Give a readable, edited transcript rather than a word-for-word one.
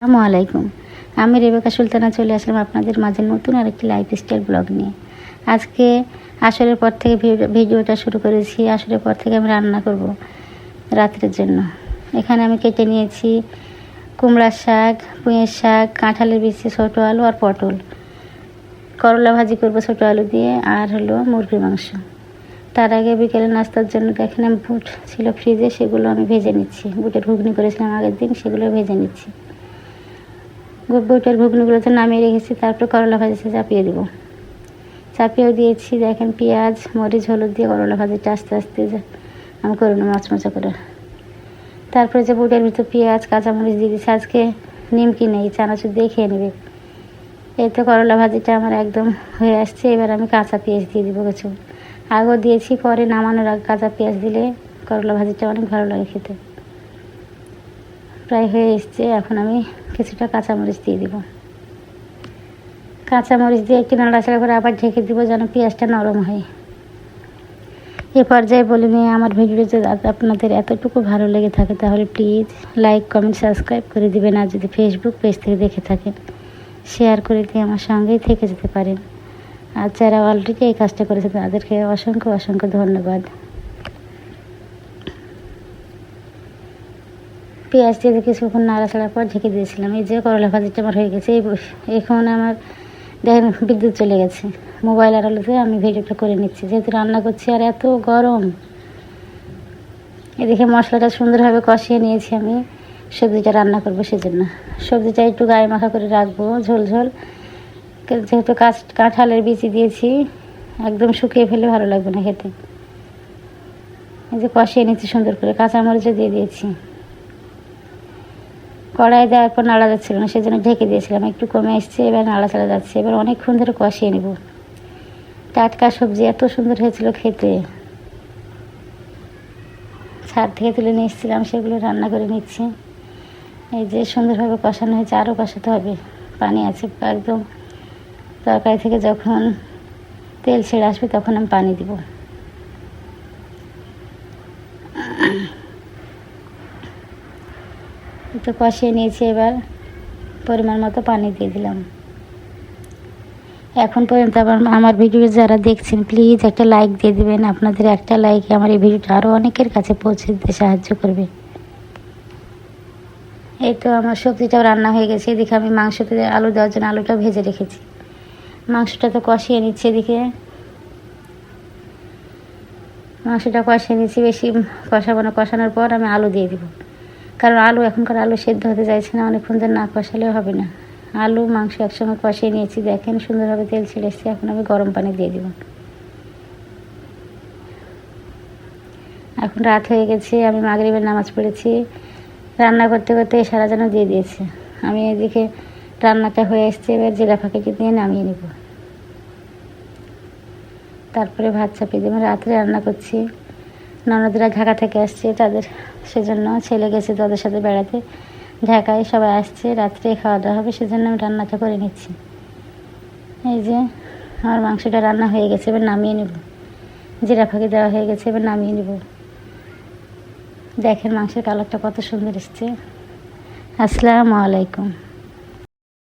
আসসালামু আলাইকুম। আমি রেবেকা সুলতানা চলে আসলাম আপনাদের মাঝে নতুন আরেকটি লাইফস্টাইল ব্লগ নিয়ে। আজকে আসরের পর থেকে ভিডিওটা শুরু করেছি। আসরের পর থেকে আমি রান্না করব রাত্রের জন্য। এখানে আমি কেটে নিয়েছি কুমড়ার শাক, পুঁইয়ের শাক, কাঁঠালের বিচি, ছোটো আলু আর পটল। করলা ভাজি করব ছোটো আলু দিয়ে, আর হলো মুরগির মাংস। তার আগে বিকেলে নাস্তার জন্য দেখেন আমি বুট ছিল ফ্রিজে, সেগুলো আমি ভেজে নিচ্ছি। বুটের ঘুগনি করেছিলাম আগের দিন, সেগুলো ভেজে নিচ্ছি। বুটের ঘুগনিগুলোতে নামিয়ে রেখেছি। তারপর করলা ভাজিতে চাপিয়ে দেবো। চাপিয়েও দিয়েছি। দেখেন পেঁয়াজ, মরিচ, হলুদ দিয়ে করলা ভাজিটা আস্তে আস্তে আমি করে নেব মচমচা করে। তারপরে যে বুটের ভিতর পেঁয়াজ, কাঁচামরিচ দিয়ে দিচ্ছি। আজকে নিমকি নেই, চানাচুর দিয়ে খেয়ে নেবে। এই তো করলা ভাজিটা আমার একদম হয়ে আসছে। এবার আমি কাঁচা পেঁয়াজ দিয়ে দিব কিছু। আগেও দিয়েছি, পরে নামানোর আগে কাঁচা পেঁয়াজ দিলে করলা ভাজিটা অনেক ভালো লাগে খেতে। প্রায় হয়ে এসছে। এখন আমি কিছুটা কাঁচামরিচ দিয়ে দিব। কাঁচামরিচ দিয়ে একটু নাড়াচাড়া করে আবার ঢেকে দিব, যেন পেঁয়াজটা নরম হয়। এ পর্যায়ে বলে নিয়ে আমার ভিডিও যদি আপনাদের এতটুকু ভালো লেগে থাকে তাহলে প্লিজ লাইক, কমেন্ট, সাবস্ক্রাইব করে দিবেন। আর যদি ফেসবুক পেজ থেকে দেখে থাকেন শেয়ার করে দিয়ে আমার সঙ্গেই থেকে যেতে পারেন। আর যারা অলরেডি এই কাজটা করেছে তাদেরকে অসংখ্য অসংখ্য ধন্যবাদ। পেঁয়াজ দিয়ে কিছুক্ষণ নাড়াচাড়ার পর ঢেকে দিয়েছিলাম। এই যে করলা ভাজিটা আমার হয়ে গেছে। এখন আমার দেখেন বিদ্যুৎ চলে গেছে। মোবাইল আর আলোতে আমি ভিডিওটা করে নিচ্ছি, যেহেতু রান্না করছি আর এত গরম। এদিকে মশলাটা সুন্দরভাবে কষিয়ে নিয়েছি। আমি সবজিটা রান্না করবো, সেজন্য সবজিটা একটু গায়ে মাখা করে রাখবো, ঝোল ঝোল। যেহেতু কাঁঠালের বিচি দিয়েছি, একদম শুকিয়ে ফেলে ভালো লাগবে না খেতে। এই যে কষিয়ে নিচ্ছি সুন্দর করে, কাঁচামরিচও দিয়ে দিয়েছি। কড়াই দেওয়ার পর নাড়া যাচ্ছিল না, সেজন্য ঢেকে দিয়েছিলাম। একটু কমে এসছে, এবার নাড়াচাড়া যাচ্ছে। এবার অনেকক্ষণ ধরে কষিয়ে নেব। টাটকা সবজি এত সুন্দর হয়েছিল খেতে। ছাদ থেকে তুলে নিয়ে এসেছিলাম, সেগুলো রান্না করে নিচ্ছি। এই যে সুন্দরভাবে কষানো হয়েছে, আরও কষাতে হবে। পানি আছে একদম। তরকারি থেকে যখন তেল ছেড়ে আসবে তখন আমি পানি দিব। একটু কষিয়ে নিয়েছি। এবার পরিমাণ মতো পানি দিয়ে দিলাম। এখন পর্যন্ত আমার ভিডিও যারা দেখছেন প্লিজ একটা লাইক দিয়ে দেবেন। আপনাদের একটা লাইকে আমার এই ভিডিওটা আরও অনেকের কাছে পৌঁছে দিতে সাহায্য করবে। এই তো আমার সবজিটাও রান্না হয়ে গেছে। এদিকে আমি মাংসতে আলু দেওয়ার জন্য আলুটাও ভেজে রেখেছি। মাংসটা তো কষিয়ে নিচ্ছি। এদিকে মাংসটা কষিয়ে নিচ্ছি। বেশি কষাবো না, কষানোর পর আমি আলু দিয়ে দিব। কারণ এখনকার আলু সেদ্ধ হতে চাইছে না, অনেকক্ষণ ধরে না কষালেও হবে না। আলু মাংস একসঙ্গে কষিয়ে নিয়েছি। দেখেন সুন্দরভাবে তেল ছেড়ে এসেছে। এখন আমি গরম পানি দিয়ে দিব। এখন রাত হয়ে গেছে, আমি মাগরিবের নামাজ পড়েছি। রান্না করতে করতে সারা যেন দিয়ে দিয়েছে। আমি এদিকে রান্নাটা হয়ে এসছে। এবার জিরা ফাঁকিটি দিয়ে নামিয়ে নেব। তারপরে ভাত চাপিয়ে দেবো। রাত্রে রান্না করছি। ননদরা ঢাকা থেকে আসছে, তাদের সেজন্য ছেলে গেছে তাদের সাথে বেড়াতে। ঢাকায় সবাই আসছে, রাত্রে খাওয়া দাওয়া হবে, সেজন্য আমি রান্নাটা করে নিচ্ছি। এই যে আমার মাংসটা রান্না হয়ে গেছে, এবার নামিয়ে নেব। জিরা ফাঁকি দেওয়া হয়ে গেছে, এবার নামিয়ে নেব। দেখেন মাংসের কালারটা কত সুন্দর এসছে। আসসালামু আলাইকুম।